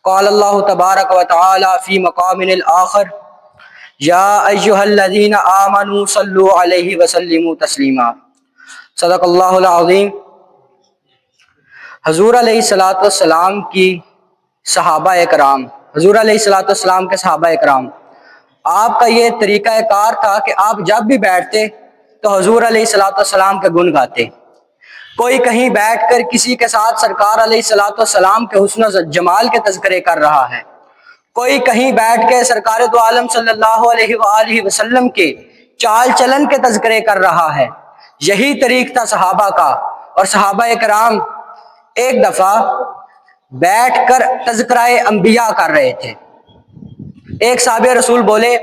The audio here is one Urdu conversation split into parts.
قال اللہ تبارک و تعالی فی مقام آخر یا ایھا الذین آمنوا صلوا علیہ وسلموا تسلیما۔ صدق اللہ العظیم۔ حضور علیہ الصلوۃ والسلام کی صحابہ کرام، حضور علیہ الصلوۃ والسلام کے صحابہ کرام، آپ کا یہ طریقہ کار تھا کہ آپ جب بھی بیٹھتے تو حضور علیہ الصلوۃ والسلام کے گن گاتے۔ کوئی کہیں بیٹھ کر کسی کے ساتھ سرکار علیہ الصلوۃ والسلام کے حسن و جمال کے تذکرے کر رہا ہے، کوئی کہیں بیٹھ کے سرکار دو عالم صلی اللہ علیہ وآلہ وسلم کے چال چلن کے تذکرے کر رہا ہے۔ یہی طریق تھا صحابہ کا، اور صحابہ کرام ایک دفعہ بیٹھ کر تذکرہ انبیاء کر رہے تھے۔ ایک صحابی رسول بولے،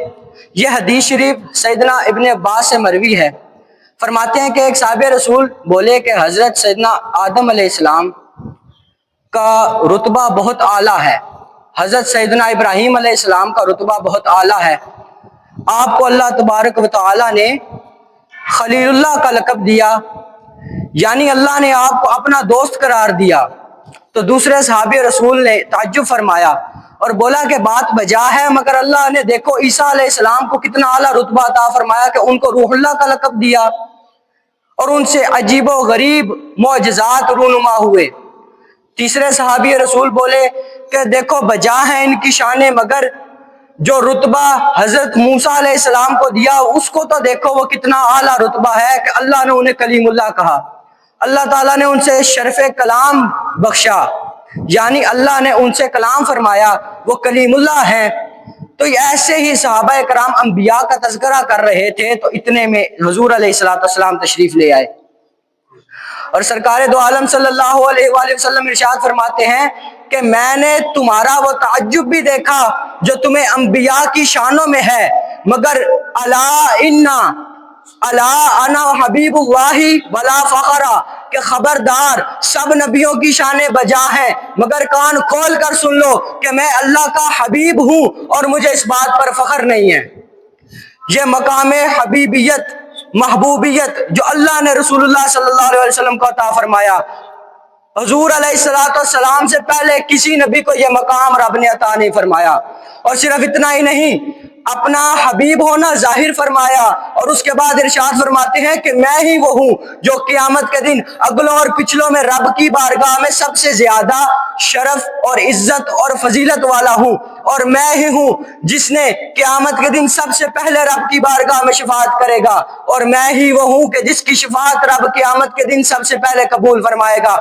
یہ حدیث شریف سیدنا ابن عباس سے مروی ہے، فرماتے ہیں کہ ایک صحابی رسول بولے کہ حضرت سیدنا آدم علیہ السلام کا رتبہ بہت اعلیٰ ہے، حضرت سیدنا ابراہیم علیہ السلام کا رتبہ بہت اعلیٰ ہے، آپ کو اللہ تبارک و تعالی نے خلیل اللہ کا لقب دیا، یعنی اللہ نے آپ کو اپنا دوست قرار دیا۔ تو دوسرے صحابی رسول نے تعجب فرمایا اور بولا کہ بات بجا ہے، مگر اللہ نے دیکھو عیسیٰ علیہ السلام کو کتنا اعلیٰ رتبہ عطا فرمایا کہ ان کو روح اللہ کا لقب دیا، اور ان سے عجیب و غریب معجزات رونما ہوئے۔ تیسرے صحابی رسول بولے کہ دیکھو بجا ہے ان کی شانیں، مگر جو رتبہ حضرت موسیٰ علیہ السلام کو دیا اس کو تو دیکھو وہ کتنا اعلیٰ رتبہ ہے کہ اللہ نے انہیں کلیم اللہ کہا، اللہ تعالیٰ نے ان سے شرف کلام بخشا، یعنی اللہ نے ان سے کلام فرمایا، وہ کلیم اللہ ہیں۔ تو ایسے ہی صحابہ کرام انبیاء کا تذکرہ کر رہے تھے، تو اتنے میں حضور علیہ الصلوۃ والسلام تشریف لے آئے، اور سرکار دو عالم صلی اللہ علیہ وآلہ وسلم ارشاد فرماتے ہیں کہ میں نے تمہارا وہ تعجب بھی دیکھا جو تمہیں انبیاء کی شانوں میں ہے، مگر الا انا حبیب اللہ ولا فخرا، کہ خبردار سب نبیوں کی شانیں بجا ہیں، مگر کان کھول کر سن لو کہ میں اللہ کا حبیب ہوں اور مجھے اس بات پر فخر نہیں ہے۔ یہ مقام حبیبیت، محبوبیت جو اللہ نے رسول اللہ صلی اللہ علیہ وسلم کو عطا فرمایا، حضور علیہ الصلوۃ والسلام سے پہلے کسی نبی کو یہ مقام رب نے عطا نہیں فرمایا۔ اور صرف اتنا ہی نہیں، اپنا حبیب ہونا ظاہر فرمایا، اور اس کے بعد ارشاد فرماتے ہیں کہ میں ہی وہ ہوں جو قیامت کے دن اگلوں اور پچھلوں میں رب کی بارگاہ میں سب سے زیادہ شرف اور عزت اور فضیلت والا ہوں، اور میں ہی ہوں جس نے قیامت کے دن سب سے پہلے رب کی بارگاہ میں شفاعت کرے گا، اور میں ہی وہ ہوں کہ جس کی شفاعت رب قیامت کے دن سب سے پہلے قبول فرمائے گا۔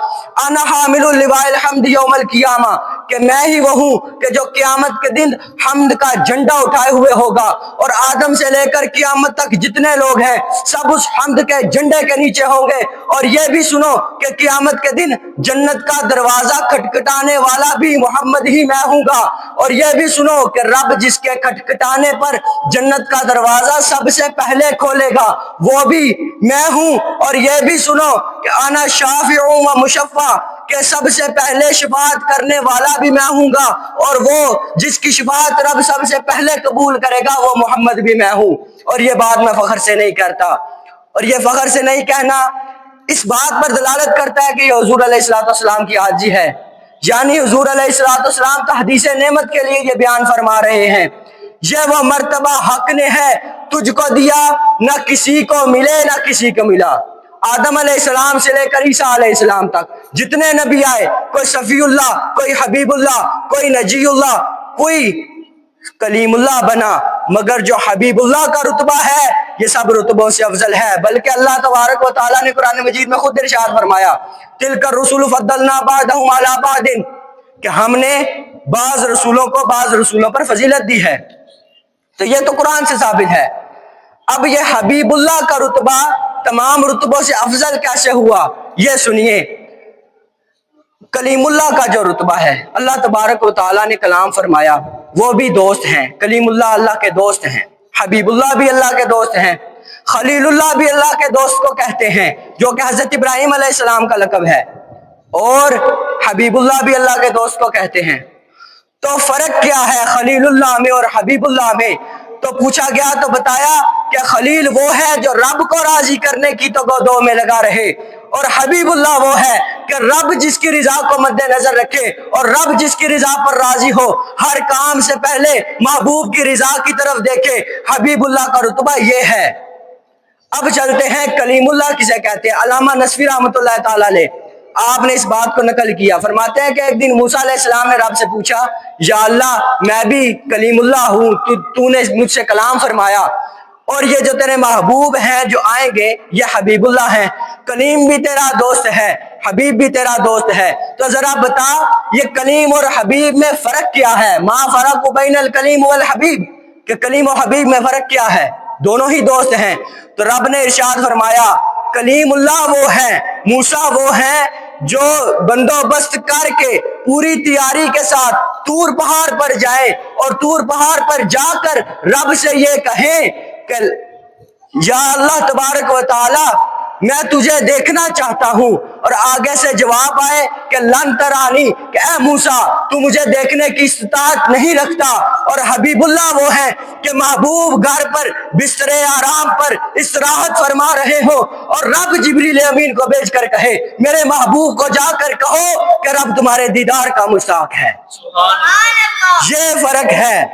انا حامل اللواء الحمد یوم القیامہ، کہ میں ہی وہ ہوں کہ جو قیامت کے دن حمد کا جھنڈا اٹھائے ہوئے ہوگا، اور آدم سے لے کر قیامت تک جتنے لوگ ہیں سب اس حمد کے جھنڈے کے نیچے ہوں گے۔ اور یہ بھی سنو کہ قیامت کے دن جنت کا دروازہ کھٹکھٹانے والا بھی محمد ہی میں ہوں گا، اور یہ بھی سنو کہ رب جس کے کھٹکھٹانے پر جنت کا دروازہ سب سے پہلے کھولے گا وہ بھی میں ہوں، اور یہ بھی سنو کہ انا شافع و مشفع، کہ سب سے پہلے شفاعت کرنے والا بھی میں ہوں گا، اور وہ جس کی شفاعت رب سب سے پہلے قبول کرے گا وہ محمد بھی میں ہوں۔ اور یہ بات میں فخر سے نہیں کرتا، اور یہ فخر سے نہیں کہنا اس بات پر دلالت کرتا ہے کہ یہ حضور علیہ الصلوۃ والسلام کی عاجزی ہے، یعنی حضور علیہ الصلوۃ والسلام تحدیث نعمت کے لیے یہ بیان فرما رہے ہیں، یہ وہ مرتبہ حق نے ہے تجھ کو دیا، نہ کسی کو ملے نہ کسی کو ملا۔ آدم علیہ السلام سے لے کر عیسیٰ علیہ السلام تک جتنے نبی آئے، کوئی صفی اللہ، کوئی حبیب اللہ، کوئی نجی اللہ، کوئی کلیم اللہ بنا، مگر جو حبیب اللہ کا رتبہ ہے یہ سب رتبوں سے افضل ہے۔ بلکہ اللہ تبارک و تعالیٰ نے قرآن مجید میں خود ارشاد فرمایا، تلک الرسل فضلنا بعضهم علی بعض، کہ ہم نے بعض رسولوں کو بعض رسولوں پر فضیلت دی ہے۔ تو یہ تو قرآن سے ثابت ہے۔ اب یہ حبیب اللہ کا رتبہ تمام رتبوں سے افضل کیسے ہوا، یہ سنیے۔ کلیم اللہ کا جو رتبہ ہے، اللہ تبارک و تعالیٰ نے کلام فرمایا، وہ بھی دوست ہیں، کلیم اللہ اللہ کے دوست ہیں، حبیب اللہ بھی اللہ کے دوست ہیں، خلیل اللہ بھی اللہ کے دوست کو کہتے ہیں جو کہ حضرت ابراہیم علیہ السلام کا لقب ہے، اور حبیب اللہ بھی اللہ کے دوست کو کہتے ہیں۔ تو فرق کیا ہے خلیل اللہ میں اور حبیب اللہ میں؟ تو پوچھا گیا تو بتایا کہ خلیل وہ ہے جو رب کو راضی کرنے کی تو گودوں میں لگا رہے، اور حبیب اللہ وہ ہے کہ رب جس کی رضا کو مد نظر رکھے اور رب جس کی رضا پر راضی ہو، ہر کام سے پہلے محبوب کی رضا کی طرف دیکھے۔ حبیب اللہ کا رتبہ یہ ہے۔ اب چلتے ہیں کلیم اللہ کسے کہتے ہیں۔ علامہ نصفی رحمۃ اللہ تعالی علیہ آپ نے اس بات کو نقل کیا، فرماتے ہیں کہ ایک دن موسیٰ علیہ السلام نے رب سے پوچھا، یا اللہ میں بھی کلیم اللہ ہوں، تو نے مجھ سے کلام فرمایا، اور یہ جو تیرے محبوب ہیں جو آئیں گے یہ حبیب اللہ ہیں، کلیم بھی تیرا دوست ہے، حبیب بھی تیرا دوست ہے، تو ذرا بتا یہ کلیم اور حبیب میں فرق کیا ہے؟ ما فرق بین الکلیم والحبیب، کہ کلیم و حبیب میں فرق کیا ہے؟ دونوں ہی دوست ہیں۔ تو رب نے ارشاد فرمایا کلیم اللہ وہ ہے، موسیٰ وہ ہے جو بندوبست کر کے پوری تیاری کے ساتھ طور پہاڑ پر جائے اور طور پہاڑ پر جا کر رب سے یہ کہیں کہ یا اللہ تبارک و تعالی میں تجھے دیکھنا چاہتا ہوں، اور آگے سے جواب آئے کہ لن ترانی، کہ اے موسیٰ تو مجھے دیکھنے کی استطاعت نہیں رکھتا، اور حبیب اللہ وہ ہے کہ محبوب گھر پر بستر آرام پر استراحت فرما رہے ہو اور رب جبریل امین کو بھیج کر کہے میرے محبوب کو جا کر کہو کہ رب تمہارے دیدار کا مشتاق ہے۔ یہ فرق ہے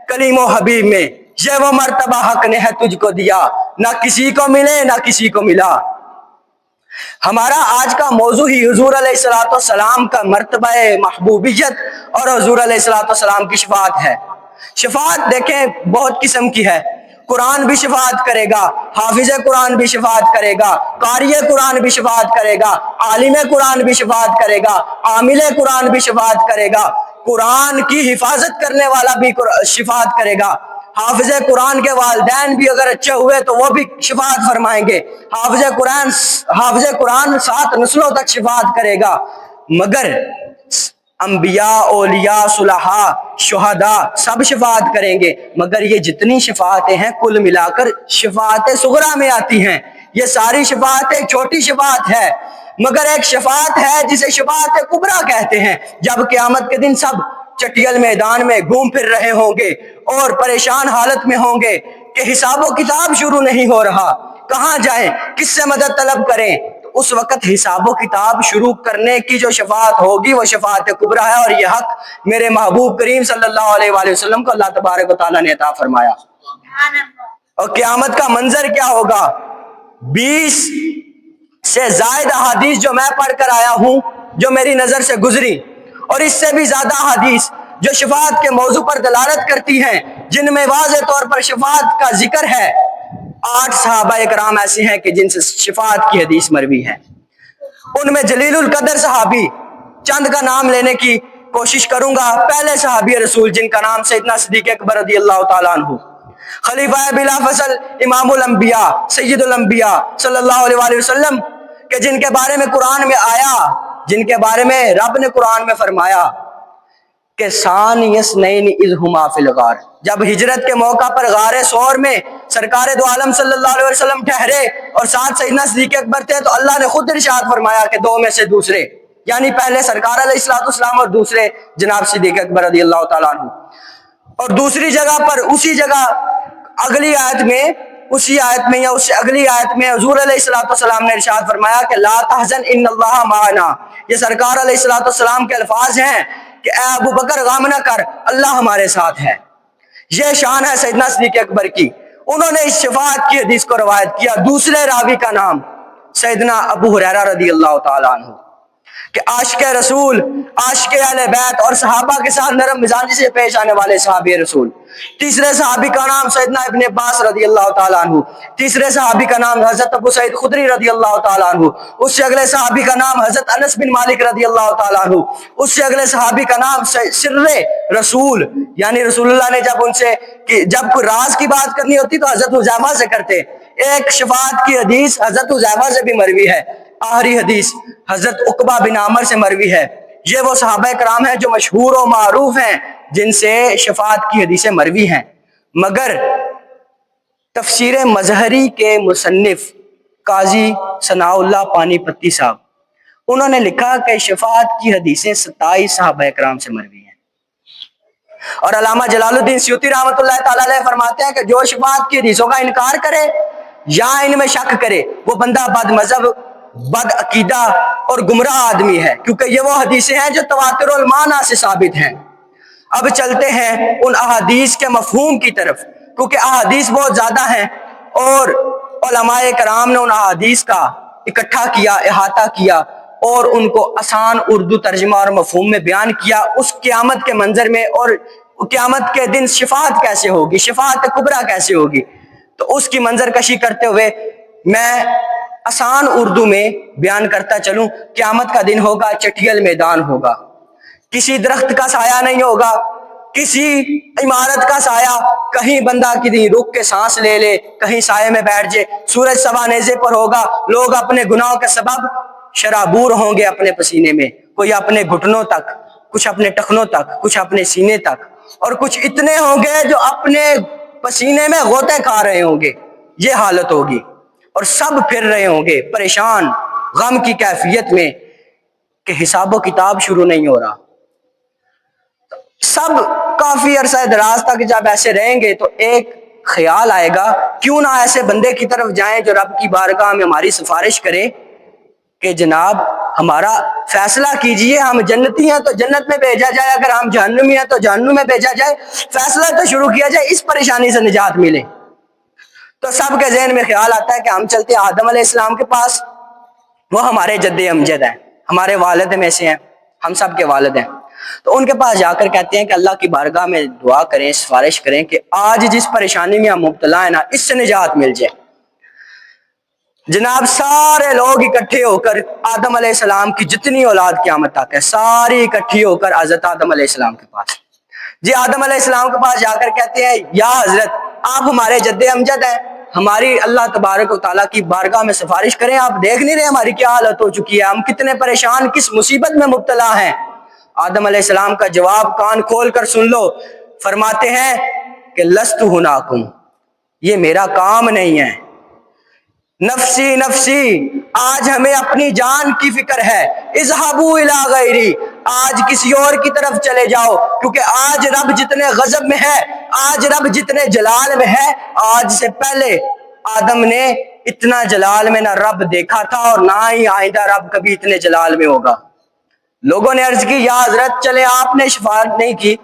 کلیم و حبیب میں، یہ وہ مرتبہ حق نے ہے تجھ کو دیا، نہ کسی کو ملے نہ کسی کو ملا۔ ہمارا آج کا موضوع ہی حضور علیہ السلام کا مرتبہ محبوبیت اور حضور علیہ السلام کی شفاعت ہے۔ شفاعت دیکھیں بہت قسم کی ہے، قرآن بھی شفاعت کرے گا، حافظ قرآن بھی شفاعت کرے گا، قاری قرآن بھی شفاعت کرے گا، عالم قرآن بھی شفاعت کرے گا، عامل قرآن بھی شفاعت کرے گا، قرآن کی حفاظت کرنے والا بھی شفاعت کرے گا، حافظ قرآن کے والدین بھی اگر اچھے ہوئے تو وہ بھی شفاعت فرمائیں گے، حافظ قرآن 7 نسلوں تک شفاعت کرے گا، مگر انبیاء، اولیاء، صلحاء، شہداء سب شفاعت کریں گے، مگر یہ جتنی شفاعتیں ہیں کل ملا کر شفاعت صغریٰ میں آتی ہیں، یہ ساری شفاعتیں چھوٹی شفاعت ہے، مگر ایک شفاعت ہے جسے شفاعت کبریٰ کہتے ہیں، جب قیامت کے دن سب چٹیل میدان میں گھوم پھر رہے ہوں گے اور پریشان حالت میں ہوں گے کہ حساب و کتاب شروع نہیں ہو رہا، کہاں جائیں، کس سے مدد طلب کریں، اس وقت حساب و کتاب شروع کرنے کی جو شفاعت ہوگی وہ شفاعت کبریٰ ہے، اور یہ حق میرے محبوب کریم صلی اللہ علیہ وآلہ وسلم کو اللہ تبارک و تعالیٰ نے عطا فرمایا۔ اور قیامت کا منظر کیا ہوگا؟ 20 سے زائد احادیث جو میں پڑھ کر آیا ہوں، جو میری نظر سے گزری، اور اس سے بھی زیادہ احادیث جو شفاعت کے موضوع پر دلالت کرتی ہیں، جن میں واضح طور پر شفاعت کا ذکر ہے۔ 8 صحابہ اکرام ایسے ہیں کہ جن سے شفاعت کی حدیث مروی ہے، ان میں جلیل القدر صحابی چند کا نام لینے کی کوشش کروں گا۔ پہلے صحابی رسول جن کا نام سیدنا صدیق اکبر رضی اللہ تعالیٰ عنہ، خلیفہ بلا فصل امام الانبیاء سید الانبیاء صلی اللہ علیہ وآلہ وسلم، کہ جن کے بارے میں قرآن میں آیا، جن کے بارے میں رب نے قرآن میں فرمایا کہ ثانی اثنین اذ ہما فی الغار، جب ہجرت کے موقع پر غار ثور میں سرکار دو عالم صلی اللہ علیہ وسلم ٹھہرے اور ساتھ سیدنا صدیق اکبر تھے، تو اللہ نے خود ارشاد فرمایا کہ 2 میں سے دوسرے، یعنی پہلے سرکار علیہ السلام اور دوسرے جناب صدیق اکبر رضی اللہ تعالیٰ عنہ۔ اور دوسری جگہ پر اسی جگہ اگلی آیت میں، اسی آیت میں یا اس سے اگلی آیت میں حضور علیہ السلام نے ارشاد فرمایا کہ لا تحزن ان اللہ معنا، یہ سرکار علیہ السلام کے الفاظ ہیں کہ اے ابو بکر غم نہ کر، اللہ ہمارے ساتھ ہے۔ یہ شان ہے سیدنا صدیق اکبر کی، انہوں نے اس شفاعت کی حدیث کو روایت کیا۔ دوسرے راوی کا نام سیدنا ابو ہریرہ رضی اللہ تعالیٰ عنہ، کہ عاشق رسول، عاشق اہل بیت اور صحابہ کے ساتھ نرم مزاجی سے پیش آنے والے صحابی رسول۔ تیسرے صحابی کا نام سیدنا ابن عباس رضی اللہ تعالیٰ عنہ، تیسرے صحابی کا نام حضرت ابو سعید خدری رضی اللہ تعالیٰ عنہ، اس سے اگلے صحابی کا نام حضرت انس بن مالک رضی اللہ تعالیٰ عنہ، اس سے اگلے صحابی کا نام سر رسول، یعنی رسول اللہ نے جب ان سے جب کوئی راز کی بات کرنی ہوتی تو حضرت حذیفہ سے کرتے۔ ایک شفاعت کی حدیث حضرت حذیفہ سے بھی مروی ہے، آخری حدیث حضرت عقبہ بن عامر سے مروی ہے۔ یہ وہ صحابہ کرام ہیں جو مشہور و معروف ہیں جن سے شفاعت کی حدیثیں مروی ہیں، مگر تفسیر مظہری کے مصنف قاضی ثناء اللہ پانی پتی صاحب، انہوں نے لکھا کہ شفاعت کی حدیثیں 27 صحابہ کرام سے مروی ہیں۔ اور علامہ جلال الدین سیوطی رحمۃ اللہ تعالی علیہ فرماتے ہیں کہ جو شفاعت کی حدیثوں کا انکار کرے یا ان میں شک کرے وہ بندہ بد مذہب، بد عقیدہ اور گمراہ آدمی ہے، کیونکہ یہ وہ حدیثیں ہیں جو تواتر المعنی سے ثابت ہیں۔ اب چلتے ہیں ان احادیث کے مفہوم کی طرف، کیونکہ احادیث بہت زیادہ ہیں اور علماء کرام نے ان احادیث کا اکٹھا کیا، احاطہ کیا اور ان کو آسان اردو ترجمہ اور مفہوم میں بیان کیا، اس قیامت کے منظر میں، اور قیامت کے دن شفاعت کیسے ہوگی، شفاعت کبریٰ کیسے ہوگی۔ تو اس کی منظر کشی کرتے ہوئے میں آسان اردو میں بیان کرتا چلوں۔ قیامت کا دن ہوگا، چٹھیل میدان ہوگا، کسی درخت کا سایہ نہیں ہوگا، کسی عمارت کا سایہ، کہیں بندہ کہیں رک کے سانس لے لے، کہیں سائے میں بیٹھ جائے، سورج سوا نیزے پر ہوگا، لوگ اپنے گناہوں کے سبب شرابور ہوں گے اپنے پسینے میں، کوئی اپنے گھٹنوں تک، کچھ اپنے ٹخنوں تک، کچھ اپنے سینے تک، اور کچھ اتنے ہوں گے جو اپنے پسینے میں غوطے کھا رہے ہوں گے۔ یہ حالت ہوگی اور سب پھر رہے ہوں گے پریشان، غم کی کیفیت میں کہ حساب و کتاب شروع نہیں ہو رہا۔ سب کافی عرصہ دراز تک جب ایسے رہیں گے تو ایک خیال آئے گا، کیوں نہ ایسے بندے کی طرف جائیں جو رب کی بارگاہ میں ہماری سفارش کرے کہ جناب ہمارا فیصلہ کیجئے، ہم جنتی ہیں تو جنت میں بھیجا جائے، اگر ہم جہنمی ہیں تو جہنم میں بھیجا جائے، فیصلہ تو شروع کیا جائے، اس پریشانی سے نجات ملے۔ تو سب کے ذہن میں خیال آتا ہے کہ ہم چلتے ہیں آدم علیہ السلام کے پاس، وہ ہمارے جد امجد ہیں، ہمارے والد میں سے ہیں، ہم سب کے والد ہیں۔ تو ان کے پاس جا کر کہتے ہیں کہ اللہ کی بارگاہ میں دعا کریں، سفارش کریں کہ آج جس پریشانی میں ہم مبتلا ہیں نا، اس سے نجات مل جائے۔ جناب سارے لوگ اکٹھے ہو کر آدم علیہ السلام کی جتنی اولاد قیامت تک ہے، ساری اکٹھی ہو کر حضرت آدم علیہ السلام کے پاس، جی آدم علیہ السلام کے پاس جا کر کہتے ہیں یا حضرت آپ ہمارے جد امجد ہیں، ہماری اللہ تبارک و تعالیٰ کی بارگاہ میں سفارش کریں، آپ دیکھ نہیں رہے ہماری کیا حالت ہو چکی ہے، ہم کتنے پریشان، کس مصیبت میں مبتلا ہیں۔ آدم علیہ السلام کا جواب کان کھول کر سن لو، فرماتے ہیں کہ لست ہناکم، یہ میرا کام نہیں ہے، نفسی نفسی، آج ہمیں اپنی جان کی فکر ہے، اذهبوا الی غیری، آج کسی اور کی طرف چلے جاؤ، کیونکہ آج رب جتنے غضب میں ہے، آج رب جتنے جلال میں ہے، آج سے پہلے آدم نے اتنا جلال میں نہ رب دیکھا تھا اور نہ ہی آئندہ رب کبھی اتنے جلال میں ہوگا۔ لوگوں نے عرض کی یا حضرت چلے آپ نے شفاعت نہیں کی،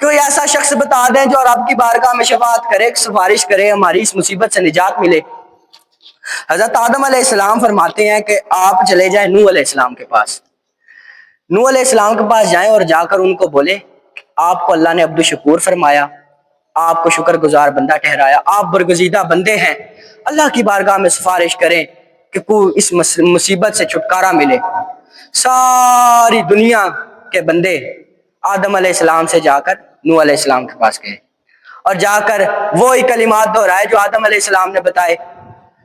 کوئی ایسا شخص بتا دیں جو رب کی بارگاہ میں شفاعت کرے، سفارش کرے، ہماری اس مصیبت سے نجات ملے۔ حضرت آدم علیہ السلام فرماتے ہیں کہ آپ چلے جائیں نوح علیہ السلام کے پاس، نوح علیہ السلام کے پاس جائیں اور جا کر ان کو بولے آپ کو اللہ نے عبد الشکور فرمایا، آپ کو شکر گزار بندہ ٹھہرایا، آپ برگزیدہ بندے ہیں، اللہ کی بارگاہ میں سفارش کریں کہ کوئی اس مصیبت سے چھٹکارا ملے۔ ساری دنیا کے بندے آدم علیہ السلام سے جا کر نوح علیہ السلام کے پاس گئے اور جا کر وہی کلمات دہرائے جو آدم علیہ السلام نے بتائے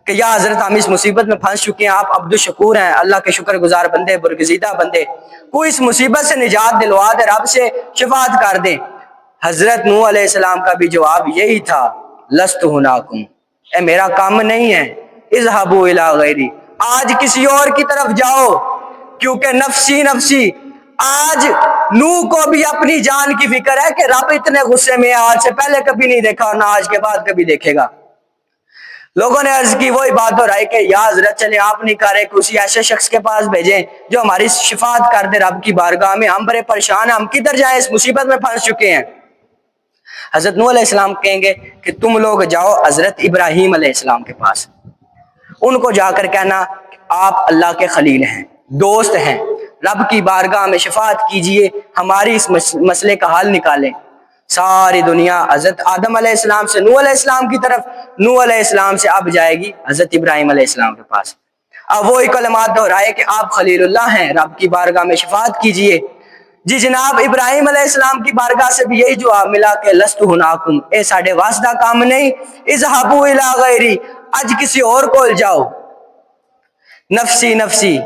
کہ یا حضرت ہم اس مصیبت میں پھنس چکے ہیں، آپ عبد الشکور ہیں، اللہ کے شکر گزار بندے، برگزیدہ بندے، کوئی اس مصیبت سے نجات دلوا دے، رب سے شفاعت کر دیں۔ حضرت نوح علیہ السلام کا بھی جواب یہی تھا، لست ہناکم، اے میرا کام نہیں ہے، اذهبوا الی غیری، آج کسی اور کی طرف جاؤ، کیونکہ نفسی نفسی، آج نوح کو بھی اپنی جان کی فکر ہے کہ رب اتنے غصے میں آج سے پہلے کبھی نہیں دیکھا اور نہ آج کے بعد کبھی دیکھے گا۔ لوگوں نے عرض کی وہی بات دہرائی کہ یا حضرت چلے آپ نہیں کہہ رہے کہ اسی ایسے شخص کے پاس بھیجیں جو ہماری شفاعت کر دے رب کی بارگاہ میں، ہم بڑے پریشان ہیں، ہم کدھر جائیں، اس مصیبت میں پھنس چکے ہیں۔ حضرت نوح علیہ السلام کہیں گے کہ تم لوگ جاؤ حضرت ابراہیم علیہ السلام کے پاس، ان کو جا کر کہنا کہ آپ اللہ کے خلیل ہیں، دوست ہیں، رب کی بارگاہ میں شفاعت کیجئے، ہماری اس مسئلے کا حل نکالیں۔ ساری دنیا حضرت آدم علیہ السلام سے نوح علیہ السلام کی طرف، نوح علیہ السلام سے اب جائے گی حضرت ابراہیم علیہ السلام کے پاس۔ اب وہی کلمات دہرائے کہ آپ خلیل اللہ ہیں، رب کی بارگاہ میں شفاعت کیجئے۔ جی جناب ابراہیم علیہ السلام کی بارگاہ سے بھی یہی جواب ملا کہ لست ہناکم، اے ساڈے واسطہ کام نہیں، اذهبوا الی غیری، اج کسی اور کول جاؤ، نفسی نفسی،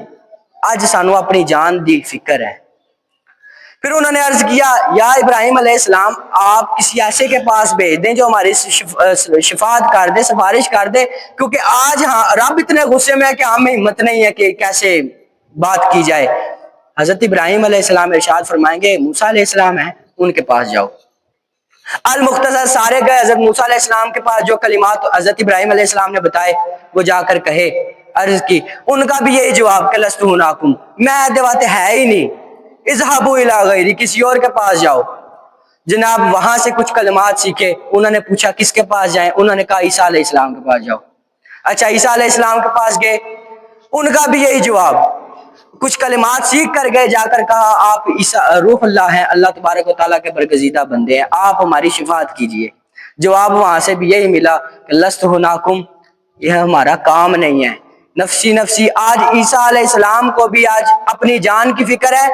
اج سانو اپنی جان دی فکر ہے۔ پھر انہوں نے عرض کیا یا ابراہیم علیہ السلام آپ کسی ایسے کے پاس بھیج دیں جو ہماری شفاعت کر دے، سفارش کر دے، کیونکہ آج رب اتنے غصے میں ہے کہ ہمیں ہمت نہیں ہے کہ کیسے بات کی جائے۔ حضرت ابراہیم علیہ السلام ارشاد فرمائیں گے موسیٰ علیہ السلام ہیں، ان کے پاس جاؤ۔ المختصر سارے گئے حضرت موسیٰ علیہ السلام کے پاس، جو کلمات حضرت ابراہیم علیہ السلام نے بتائے وہ جا کر کہے، عرض کی، ان کا بھی یہی جواب کہ لست ہناکم، میں دیواتے ہے ہی نہیں، اذهبوا الی غیری، کسی اور کے پاس جاؤ۔ جناب وہاں سے کچھ کلمات سیکھے، انہوں نے پوچھا کس کے پاس جائیں، انہوں نے کہا عیسیٰ علیہ السلام کے پاس جاؤ۔ اچھا عیسیٰ علیہ السلام کے پاس گئے، ان کا بھی یہی جواب، کچھ کلمات سیکھ کر گئے، جا کر کہا آپ عیسیٰ روح اللہ ہیں، اللہ تبارک و تعالیٰ کے برگزیدہ بندے ہیں، آپ ہماری شفاعت کیجئے۔ جواب وہاں سے بھی یہی ملا کہ لست ہناکم، یہ ہمارا کام نہیں ہے، نفسی نفسی۔ آج عیسیٰ علیہ السلام کو بھی آج اپنی جان کی فکر ہے،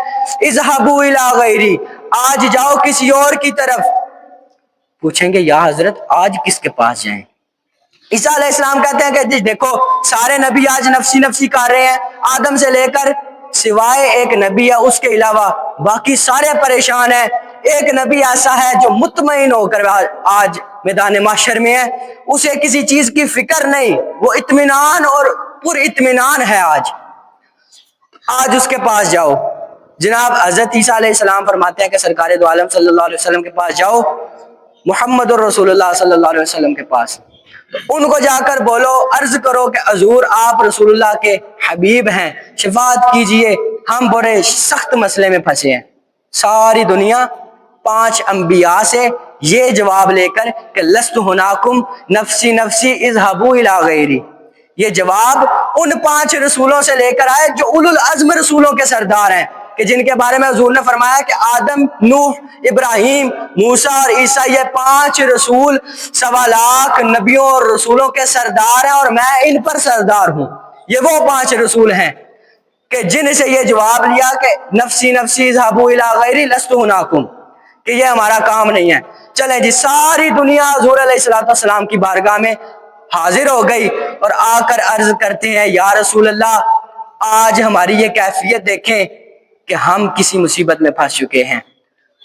اذهبوا الی غیری، آج جاؤ کسی اور کی طرف۔ پوچھیں گے یا حضرت آج کس کے پاس جائیں؟ عیسیٰ علیہ السلام کہتے ہیں کہ دیکھو سارے نبی آج نفسی نفسی کر رہے ہیں، آدم سے لے کر سوائے ایک نبی ہے اس کے علاوہ باقی سارے پریشان ہیں۔ ایک نبی ایسا ہے جو مطمئن ہو کر آج میدان محشر میں ہے، اسے کسی چیز کی فکر نہیں، وہ اطمینان اور پر اطمینان ہے۔ آج اس کے پاس جاؤ۔ جناب حضرت عیسیٰ علیہ السلام فرماتے ہیں کہ سرکار دو عالم صلی اللہ علیہ وسلم کے پاس جاؤ، محمد الرسول اللہ صلی اللہ علیہ وسلم کے پاس، ان کو جا کر بولو، عرض کرو کہ حضور آپ رسول اللہ کے حبیب ہیں، شفاعت کیجئے، ہم بڑے سخت مسئلے میں پھنسے ہیں۔ ساری دنیا 5 انبیاء سے یہ جواب لے کر کہ لست ہناکم، نفسی نفسی، اذهبوا الی غیری، یہ جواب ان 5 رسولوں سے لے کر آئے جو اولو العزم رسولوں کے سردار ہیں، کہ جن کے بارے میں حضور نے فرمایا کہ آدم، نوح، ابراہیم، موسیٰ اور عیسیٰ، یہ 5 رسول 1.25 لاکھ نبیوں اور رسولوں کے سردار ہیں، اور میں ان پر سردار ہوں۔ یہ وہ 5 رسول ہیں کہ جن سے یہ جواب لیا کہ نفسی نفسی، اذهبوا الی غیری، لست ہناکم، کہ یہ ہمارا کام نہیں ہے۔ چلیں جی، ساری دنیا حضور علیہ السلام کی بارگاہ میں حاضر ہو گئی اور آ کر عرض کرتے ہیں یا رسول اللہ آج ہماری یہ کیفیت دیکھیں کہ ہم کسی مصیبت میں پھنس چکے ہیں،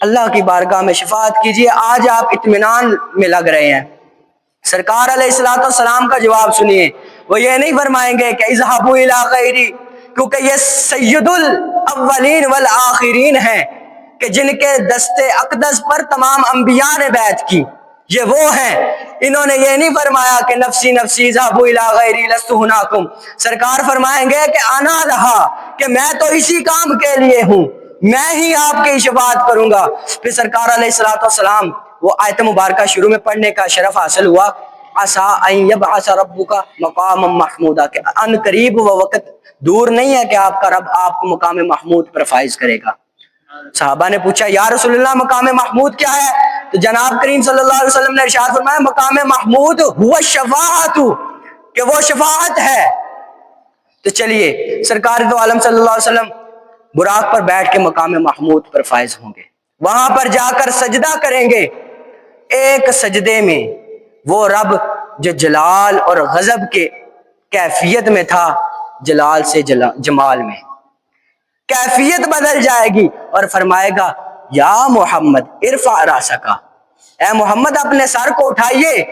اللہ کی بارگاہ میں شفاعت کیجئے، آج آپ اطمینان میں لگ رہے ہیں۔ سرکار علیہ السلام کا جواب سنیے، وہ یہ نہیں فرمائیں گے کہ اذهبوا الی غیری، کیونکہ یہ سید الاولین والآخرین ہیں کہ جن کے دست اقدس پر تمام انبیاء نے بیعت کی، یہ وہ ہیں۔ انہوں نے یہ نہیں فرمایا کہ نفسی نفسی، اذهبوا الی غیری، لست ہناکم۔ سرکار فرمائیں گے کہ انا رہا، کہ میں تو اسی کام کے لیے ہوں، میں ہی آپ کی شفاعت کروں گا۔ پھر سرکار علیہ السلام وہ آیت مبارکہ شروع میں پڑھنے کا شرف حاصل ہوا، عسیٰ ان یبعث ربک مقاما محمودا، کہ ان قریب وہ وقت دور نہیں ہے کہ آپ کا رب آپ کو مقام محمود پر فائز کرے گا۔ صحابہ نے پوچھا یا رسول اللہ مقام محمود کیا ہے؟ تو جناب کریم صلی اللہ علیہ وسلم نے ارشاد فرمایا مقام محمود هو الشفاعت، کہ وہ شفاعت ہے۔ تو چلیے سرکار دو عالم صلی اللہ علیہ وسلم براق پر بیٹھ کے مقام محمود پر فائز ہوں گے، وہاں پر جا کر سجدہ کریں گے۔ ایک سجدے میں وہ رب جو جلال اور غضب کے کیفیت میں تھا، جلال سے جمال میں کیفیت بدل جائے گی اور فرمائے گا یا محمد ارفع راسک، اے محمد اپنے سر کو اٹھائیے،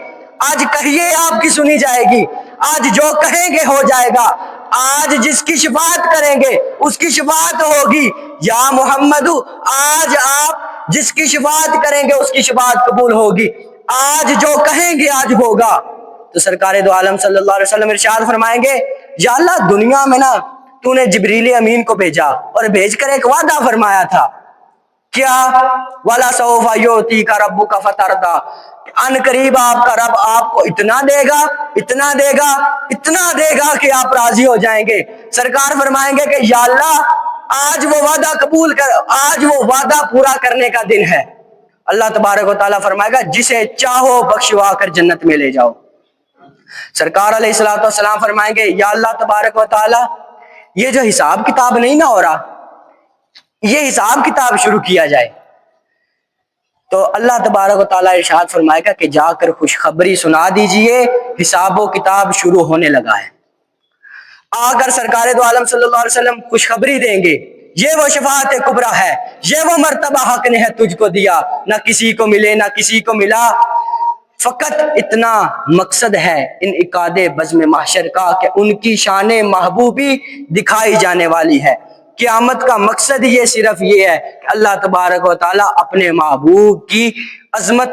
آج کہیے آپ کی سنی جائے گی، آج جو کہیں گے ہو جائے گا، آج جس کی شفاعت کریں گے اس کی شفاعت ہوگی۔ یا محمد، آج آپ جس کی شفاعت کریں گے اس کی شفاعت قبول ہوگی، آج جو کہیں گے آج ہوگا۔ تو سرکار دو عالم صلی اللہ علیہ وسلم ارشاد فرمائیں گے یا اللہ دنیا میں نا تو نے جبریل امین کو بھیجا اور بھیج کر ایک وعدہ فرمایا تھا، کیا وَلَا سَوْفَ يُعْطِيكَ رَبُّكَ فَتَرْضَىٰ، ان قریب آپ کا رب آپ کو اتنا دے گا، اتنا دے گا، اتنا دے گا کہ آپ راضی ہو جائیں گے۔ سرکار فرمائیں گے کہ یا اللہ آج وہ وعدہ قبول کر، آج وہ وعدہ پورا کرنے کا دن ہے۔ اللہ تبارک و تعالیٰ فرمائے گا جسے چاہو بخشوا کر جنت میں لے جاؤ۔ سرکار علیہ السلام فرمائیں گے یا اللہ تبارک و تعالیٰ یہ جو حساب کتاب نہیں نہ ہو رہا، یہ حساب کتاب شروع کیا جائے۔ تو اللہ تبارک و تعالیٰ ارشاد فرمائے گا کہ جا کر خوشخبری سنا دیجئے، حساب و کتاب شروع ہونے لگا ہے۔ آ کر سرکار دو عالم صلی اللہ علیہ وسلم خوشخبری دیں گے، یہ وہ شفاعت کبریٰ ہے، یہ وہ مرتبہ حق نے ہے تجھ کو دیا، نہ کسی کو ملے نہ کسی کو ملا، فقط اتنا مقصد ہے انعقاد بزم محشر کا کہ ان کی شان محبوبی دکھائی جانے والی ہے۔ قیامت کا مقصد یہ صرف یہ ہے کہ اللہ تبارک و تعالیٰ اپنے محبوب کی عظمت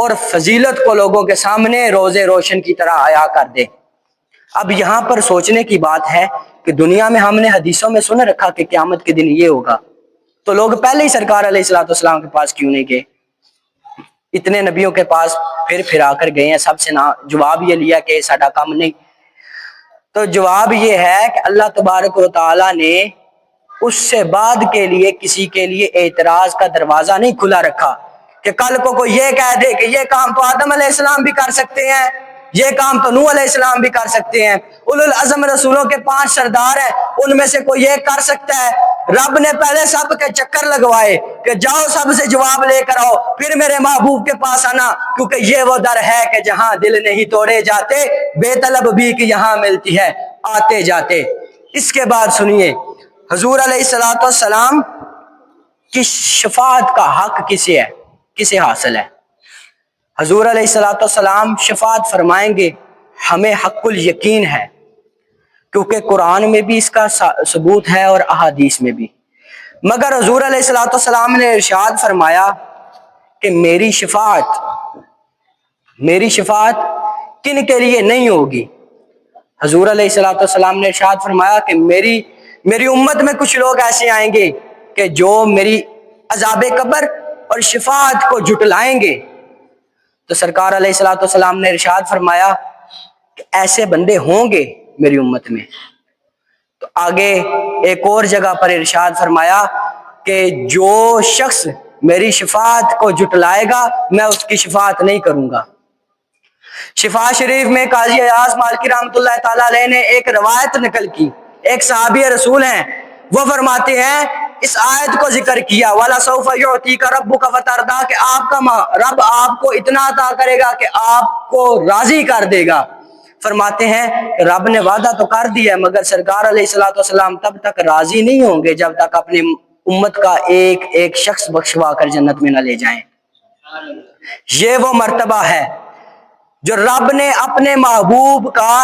اور فضیلت کو لوگوں کے سامنے روز روشن کی طرح عیاں کر دے۔ اب یہاں پر سوچنے کی بات ہے کہ دنیا میں ہم نے حدیثوں میں سن رکھا کہ قیامت کے دن یہ ہوگا، تو لوگ پہلے ہی سرکار علیہ الصلوۃ والسلام کے پاس کیوں نہیں گئے؟ اتنے نبیوں کے پاس پھر آ کر گئے ہیں، سب سے جواب یہ لیا کہ ساڈا کام نہیں۔ تو جواب یہ ہے کہ اللہ تبارک و تعالیٰ نے اس سے بعد کے لیے کسی کے لیے اعتراض کا دروازہ نہیں کھلا رکھا کہ کل کو کوئی یہ کہہ دے کہ یہ کام تو آدم علیہ السلام بھی کر سکتے ہیں، یہ کام تو نوح علیہ السلام بھی کر سکتے ہیں، اولو العزم رسولوں کے 5 سردار ہیں، ان میں سے کوئی ایک کر سکتا ہے۔ رب نے پہلے سب کے چکر لگوائے کہ جاؤ سب سے جواب لے کر آؤ، پھر میرے محبوب کے پاس آنا، کیونکہ یہ وہ در ہے کہ جہاں دل نہیں توڑے جاتے، بے طلب بھی کہ یہاں ملتی ہے آتے جاتے۔ اس کے بعد سنیے، حضور علیہ الصلوۃ والسلام کی شفاعت کا حق کسے حاصل ہے؟ حضور علیہ الصلوۃ والسلام شفاعت فرمائیں گے، ہمیں حق الیقین ہے، کیونکہ قرآن میں بھی اس کا ثبوت ہے اور احادیث میں بھی۔ مگر حضور علیہ الصلوۃ والسلام نے ارشاد فرمایا کہ میری شفاعت کن کے لیے نہیں ہوگی؟ حضور علیہ الصلوۃ والسلام نے ارشاد فرمایا کہ میری امت میں کچھ لوگ ایسے آئیں گے کہ جو میری عذاب قبر اور شفاعت کو جھٹلائیں گے۔ تو سرکار علیہ الصلوۃ والسلام نے ارشاد فرمایا کہ ایسے بندے ہوں گے میری امت میں۔ تو آگے ایک اور جگہ پر ارشاد فرمایا کہ جو شخص میری شفاعت کو جھٹلائے گا میں اس کی شفاعت نہیں کروں گا۔ شفا شریف میں قاضی ایاز مالکی رحمۃ اللہ تعالیٰ علیہ نے ایک روایت نقل کی، ایک صحابی رسول ہیں، وہ فرماتے ہیں اس آیت کو ذکر کیا، وَلَسَوْفَ يُعْطِيكَ رَبُّكَ فَتَرْضَىٰ، کہ آپ کا رب آپ کو اتنا عطا کرے گا کہ آپ کو راضی کر دے گا۔ فرماتے ہیں کہ رب نے وعدہ تو کر دیا ہے، مگر سرکار علیہ الصلوۃ والسلام تب تک راضی نہیں ہوں گے جب تک اپنی امت کا ایک ایک شخص بخشوا کر جنت میں نہ لے جائیں۔ یہ وہ مرتبہ ہے جو رب نے اپنے محبوب کا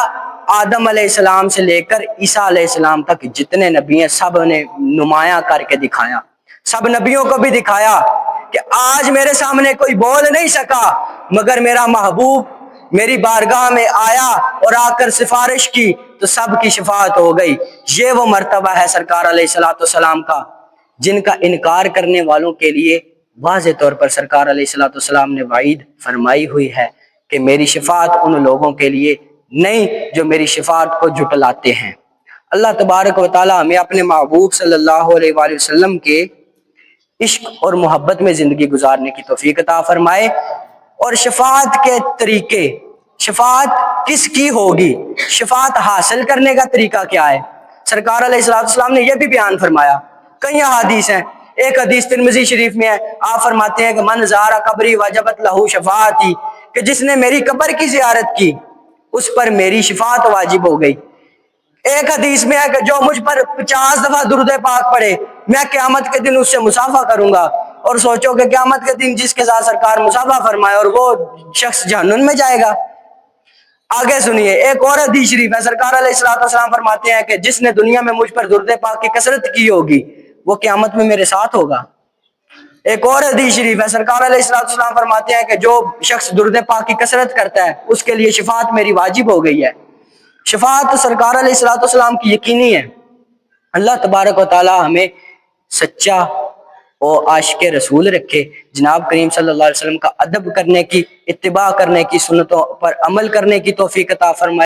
آدم علیہ السلام سے لے کر عیسیٰ علیہ السلام تک جتنے نبی ہیں سب نے نمایاں کر کے دکھایا، سب نبیوں کو بھی دکھایا کہ آج میرے سامنے کوئی بول نہیں سکا، مگر میرا محبوب میری بارگاہ میں آیا اور آ کر سفارش کی تو سب کی شفاعت ہو گئی۔ یہ وہ مرتبہ ہے سرکار علیہ الصلوۃ والسلام کا جن کا انکار کرنے والوں کے لیے واضح طور پر سرکار علیہ الصلوۃ والسلام نے وعید فرمائی ہوئی ہے کہ میری شفاعت ان لوگوں کے لیے نہیں جو میری شفاعت کو جھٹلاتے ہیں۔ اللہ تبارک و تعالی ہمیں اپنے محبوب صلی اللہ علیہ وآلہ وسلم کے عشق اور محبت میں زندگی گزارنے کی توفیق عطا فرمائے۔ اور شفاعت کے طریقے، شفاعت کس کی ہوگی، شفاعت حاصل کرنے کا طریقہ کیا ہے، سرکار علیہ الصلوۃ والسلام نے یہ بھی بیان فرمایا۔ کئی احادیث ہیں، ایک حدیث ترمذی شریف میں ہے، آپ فرماتے ہیں کہ من زار قبری وجبت لہ شفاعتی، کہ جس نے میری قبر کی زیارت کی اس پر میری شفاعت واجب ہو گئی۔ ایک حدیث میں ہے کہ جو مجھ پر 50 دفعہ درود پاک پڑھے میں قیامت کے دن اس سے مصافحہ کروں گا۔ اور سوچو کہ قیامت کے دن جس کے ساتھ سرکار مصافحہ فرمائے اور وہ شخص جہنم میں جائے گا۔ آگے سنیے، ایک اور حدیث شریف ہے، سرکار علیہ الصلوۃ والسلام فرماتے ہیں کہ جس نے دنیا میں مجھ پر درود پاک کی کثرت کی ہوگی وہ قیامت میں میرے ساتھ ہوگا۔ ایک اور حدیث شریف ہے، سرکار علیہ الصلوۃ والسلام فرماتے ہیں کہ جو شخص درود پاک کی کثرت کرتا ہے اس کے لیے شفاعت میری واجب ہو گئی ہے۔ شفاعت سرکار علیہ الصلوۃ والسلام کی یقینی ہے۔ اللہ تبارک و تعالی ہمیں سچا اور عاشق رسول رکھے، جناب کریم صلی اللہ علیہ وسلم کا ادب کرنے کی، اتباع کرنے کی، سنتوں پر عمل کرنے کی توفیق عطا فرمائے۔